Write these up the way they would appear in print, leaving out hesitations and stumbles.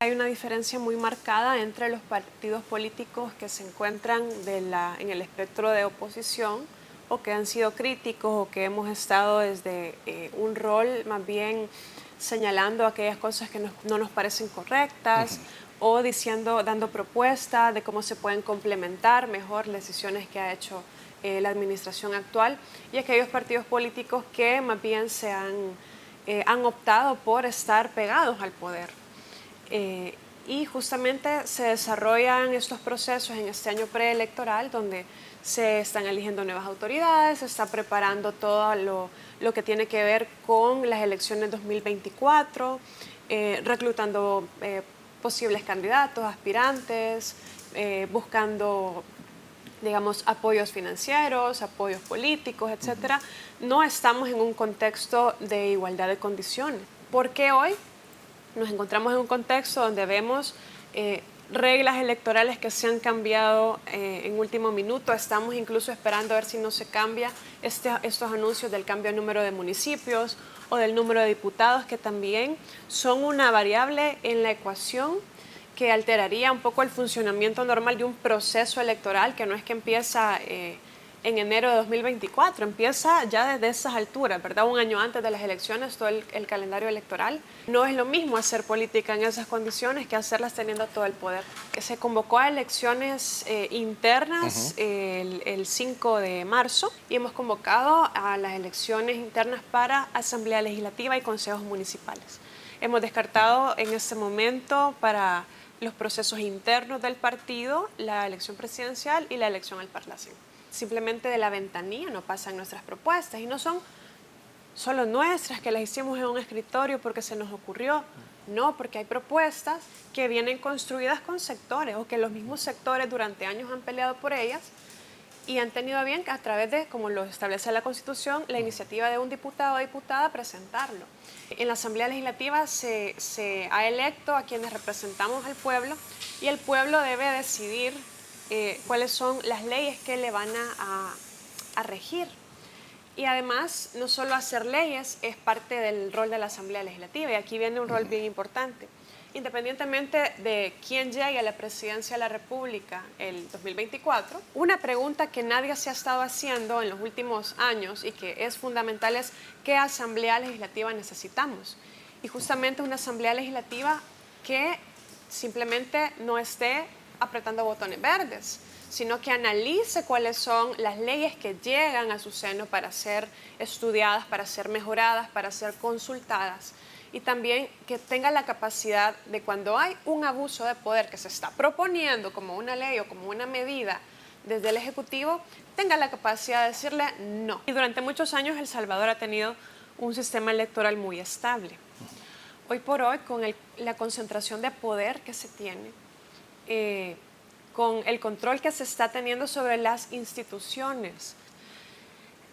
Hay una diferencia muy marcada entre los partidos políticos que se encuentran en el espectro de oposición o que han sido críticos o que hemos estado desde un rol más bien señalando aquellas cosas que no nos parecen correctas o dando propuestas de cómo se pueden complementar mejor las decisiones que ha hecho la administración actual, y aquellos partidos políticos que más bien han optado por estar pegados al poder. Y justamente se desarrollan estos procesos en este año preelectoral donde se están eligiendo nuevas autoridades, se está preparando todo lo que tiene que ver con las elecciones 2024, reclutando posibles candidatos, aspirantes, buscando, digamos, apoyos financieros, apoyos políticos, etcétera. No estamos en un contexto de igualdad de condiciones. ¿Por qué hoy nos encontramos en un contexto donde vemos reglas electorales que se han cambiado en último minuto? Estamos incluso esperando a ver si no se cambia estos anuncios del cambio de número de municipios o del número de diputados, que también son una variable en la ecuación que alteraría un poco el funcionamiento normal de un proceso electoral, que no es que empieza en enero de 2024, empieza ya desde esas alturas, ¿verdad? Un año antes de las elecciones, todo el calendario electoral. No es lo mismo hacer política en esas condiciones que hacerlas teniendo todo el poder. Se convocó a elecciones internas el 5 de marzo y hemos convocado a las elecciones internas para Asamblea Legislativa y consejos municipales. Hemos descartado en este momento para los procesos internos del partido la elección presidencial y la elección al Parlacén. Simplemente de la ventanilla no pasan nuestras propuestas, y no son solo nuestras, que las hicimos en un escritorio porque se nos ocurrió. No, porque hay propuestas que vienen construidas con sectores, o que los mismos sectores durante años han peleado por ellas y han tenido a bien, a través de, como lo establece la Constitución, la iniciativa de un diputado o diputada, presentarlo. En la Asamblea Legislativa se ha electo a quienes representamos al pueblo, y el pueblo debe decidir cuáles son las leyes que le van a regir. Y además, no solo hacer leyes es parte del rol de la Asamblea Legislativa, y aquí viene un rol bien importante. Independientemente de quién llegue a la presidencia de la República el 2024, una pregunta que nadie se ha estado haciendo en los últimos años y que es fundamental es: ¿qué Asamblea Legislativa necesitamos? Y justamente una Asamblea Legislativa que simplemente no esté apretando botones verdes, sino que analice cuáles son las leyes que llegan a su seno para ser estudiadas, para ser mejoradas, para ser consultadas, y también que tenga la capacidad de, cuando hay un abuso de poder que se está proponiendo como una ley o como una medida desde el Ejecutivo, tenga la capacidad de decirle no. Y durante muchos años El Salvador ha tenido un sistema electoral muy estable. Hoy por hoy, con la concentración de poder que se tiene, con el control que se está teniendo sobre las instituciones,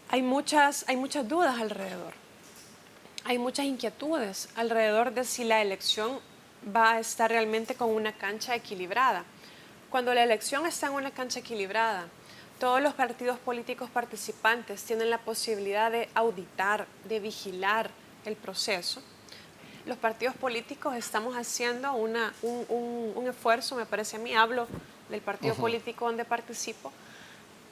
hay muchas dudas alrededor. Hay muchas inquietudes alrededor de si la elección va a estar realmente con una cancha equilibrada. Cuando la elección está en una cancha equilibrada, todos los partidos políticos participantes tienen la posibilidad de auditar, de vigilar el proceso. Los partidos políticos estamos haciendo un esfuerzo, me parece a mí, hablo del partido político donde participo,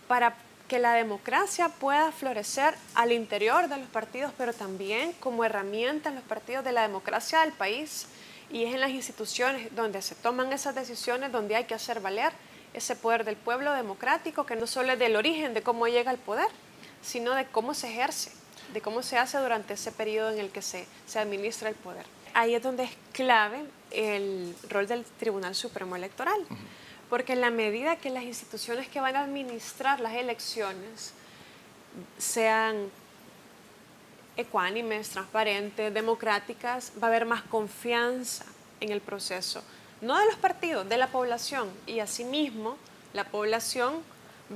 para que la democracia pueda florecer al interior de los partidos, pero también como herramienta en los partidos de la democracia del país. Y es en las instituciones donde se toman esas decisiones donde hay que hacer valer ese poder del pueblo democrático, que no solo es del origen de cómo llega al poder, sino de cómo se ejerce, de cómo se hace durante ese periodo en el que se administra el poder. Ahí es donde es clave el rol del Tribunal Supremo Electoral. Porque en la medida que las instituciones que van a administrar las elecciones sean ecuánimes, transparentes, democráticas, va a haber más confianza en el proceso, no de los partidos, de la población, y asimismo la población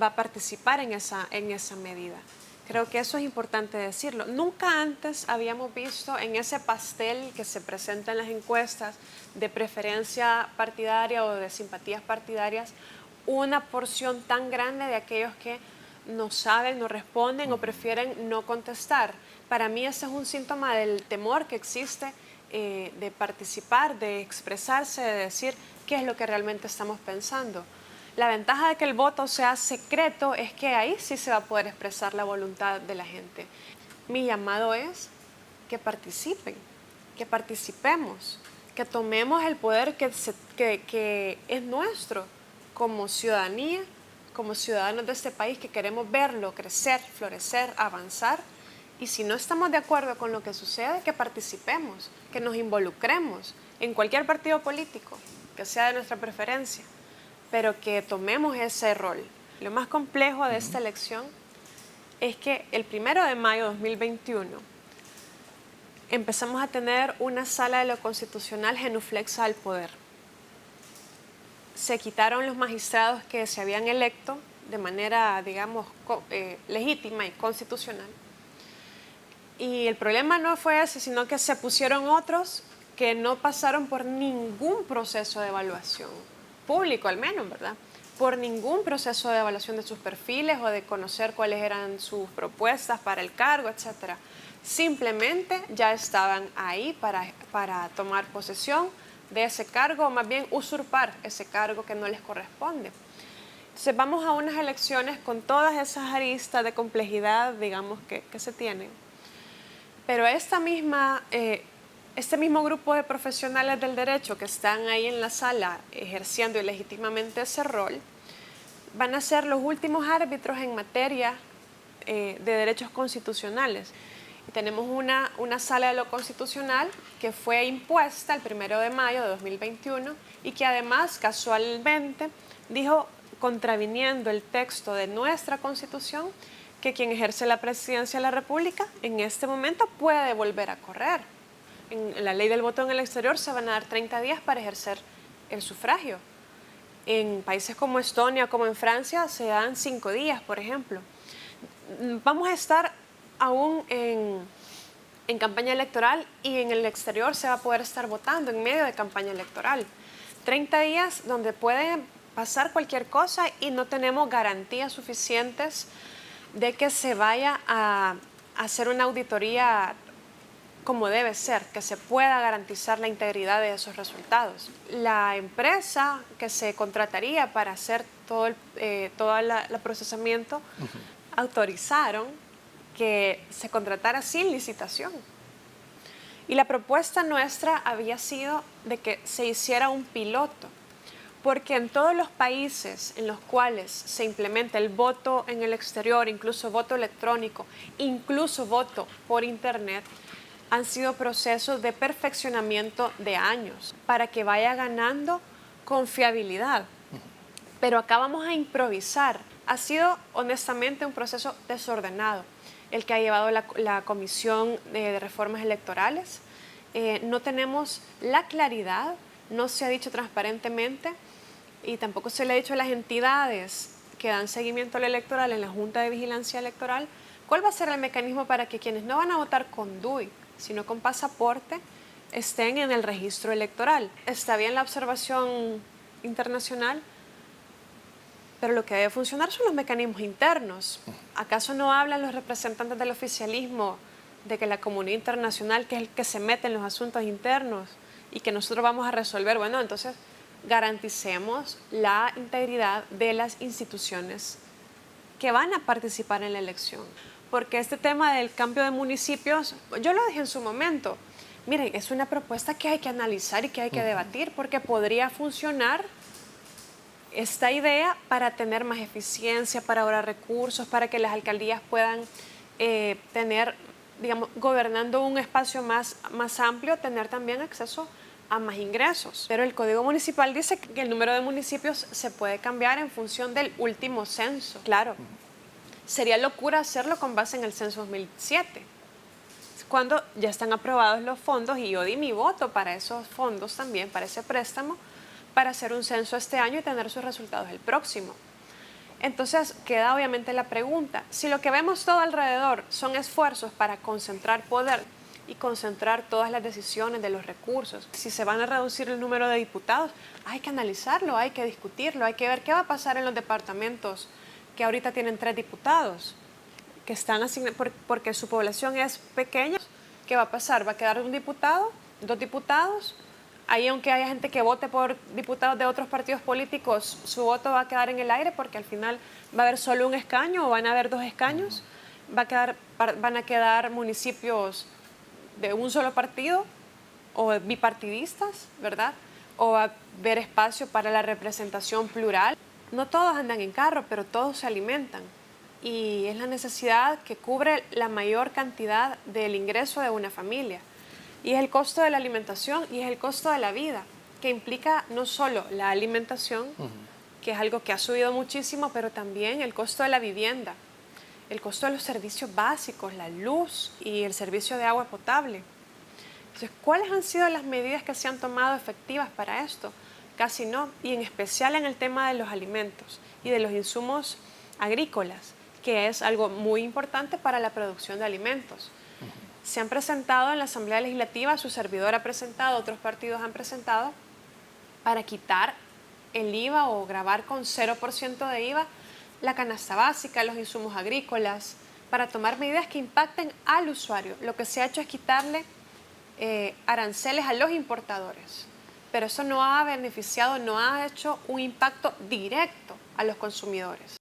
va a participar en esa medida. Creo que eso es importante decirlo. Nunca antes habíamos visto en ese pastel que se presenta en las encuestas de preferencia partidaria o de simpatías partidarias una porción tan grande de aquellos que no saben, no responden o prefieren no contestar. Para mí ese es un síntoma del temor que existe de participar, de expresarse, de decir qué es lo que realmente estamos pensando. La ventaja de que el voto sea secreto es que ahí sí se va a poder expresar la voluntad de la gente. Mi llamado es que participen, que participemos, que tomemos el poder que es nuestro como ciudadanía, como ciudadanos de este país que queremos verlo crecer, florecer, avanzar. Y si no estamos de acuerdo con lo que sucede, que participemos, que nos involucremos en cualquier partido político, que sea de nuestra preferencia, pero que tomemos ese rol. Lo más complejo de esta elección es que el 1 de mayo de 2021 empezamos a tener una sala de lo constitucional genuflexa al poder. Se quitaron los magistrados que se habían electo de manera, digamos, legítima y constitucional. Y el problema no fue ese, sino que se pusieron otros que no pasaron por ningún proceso de evaluación, público al menos, ¿verdad? Por ningún proceso de evaluación de sus perfiles o de conocer cuáles eran sus propuestas para el cargo, etc. Simplemente ya estaban ahí para tomar posesión de ese cargo, o más bien usurpar ese cargo que no les corresponde. Entonces vamos a unas elecciones con todas esas aristas de complejidad, digamos, que se tienen. Pero este mismo grupo de profesionales del derecho que están ahí en la sala ejerciendo ilegítimamente ese rol, van a ser los últimos árbitros en materia de derechos constitucionales. Y tenemos una sala de lo constitucional que fue impuesta el 1 de mayo de 2021 y que además casualmente dijo, contraviniendo el texto de nuestra Constitución, que quien ejerce la presidencia de la República en este momento puede volver a correr. En la ley del voto en el exterior se van a dar 30 días para ejercer el sufragio. En países como Estonia, como en Francia, se dan 5 días, por ejemplo. Vamos a estar aún en campaña electoral y en el exterior se va a poder estar votando en medio de campaña electoral. 30 días donde puede pasar cualquier cosa y no tenemos garantías suficientes de que se vaya a hacer una auditoría como debe ser, que se pueda garantizar la integridad de esos resultados. La empresa que se contrataría para hacer todo el procesamiento autorizaron que se contratara sin licitación. Y la propuesta nuestra había sido de que se hiciera un piloto, porque en todos los países en los cuales se implementa el voto en el exterior, incluso voto electrónico, incluso voto por internet, han sido procesos de perfeccionamiento de años para que vaya ganando confiabilidad. Pero acá vamos a improvisar. Ha sido honestamente un proceso desordenado el que ha llevado la Comisión de Reformas Electorales. No tenemos la claridad, no se ha dicho transparentemente y tampoco se le ha dicho a las entidades que dan seguimiento al electoral en la Junta de Vigilancia Electoral cuál va a ser el mecanismo para que quienes no van a votar con DUI, sino con pasaporte, estén en el registro electoral. Está bien la observación internacional, pero lo que debe funcionar son los mecanismos internos. ¿Acaso no hablan los representantes del oficialismo de que la comunidad internacional, que es el que se mete en los asuntos internos y que nosotros vamos a resolver? Bueno, entonces garanticemos la integridad de las instituciones que van a participar en la elección. Porque este tema del cambio de municipios, yo lo dije en su momento, miren, es una propuesta que hay que analizar y que hay que debatir porque podría funcionar esta idea para tener más eficiencia, para ahorrar recursos, para que las alcaldías puedan tener, digamos, gobernando un espacio más amplio, tener también acceso a más ingresos. Pero el Código Municipal dice que el número de municipios se puede cambiar en función del último censo. Claro, sería locura hacerlo con base en el censo 2007, cuando ya están aprobados los fondos y yo di mi voto para esos fondos también, para ese préstamo, para hacer un censo este año y tener sus resultados el próximo. Entonces queda obviamente la pregunta, si lo que vemos todo alrededor son esfuerzos para concentrar poder, y concentrar todas las decisiones de los recursos. Si se van a reducir el número de diputados, hay que analizarlo, hay que discutirlo, hay que ver qué va a pasar en los departamentos que ahorita tienen 3 diputados, que están asignados porque su población es pequeña. ¿Qué va a pasar? ¿Va a quedar un diputado, 2 diputados? Ahí, aunque haya gente que vote por diputados de otros partidos políticos, su voto va a quedar en el aire porque al final va a haber solo un escaño o van a haber 2 escaños. Van a quedar municipios de un solo partido o bipartidistas, ¿verdad? O va a haber espacio para la representación plural. No todos andan en carro, pero todos se alimentan. Y es la necesidad que cubre la mayor cantidad del ingreso de una familia. Y es el costo de la alimentación y es el costo de la vida, que implica no solo la alimentación, que es algo que ha subido muchísimo, pero también el costo de la vivienda, el costo de los servicios básicos, la luz y el servicio de agua potable. Entonces, ¿cuáles han sido las medidas que se han tomado efectivas para esto? Casi no, y en especial en el tema de los alimentos y de los insumos agrícolas, que es algo muy importante para la producción de alimentos. Se han presentado en la Asamblea Legislativa, su servidor ha presentado, otros partidos han presentado, para quitar el IVA o gravar con 0% de IVA la canasta básica, los insumos agrícolas, para tomar medidas que impacten al usuario. Lo que se ha hecho es quitarle aranceles a los importadores, pero eso no ha beneficiado, no ha hecho un impacto directo a los consumidores.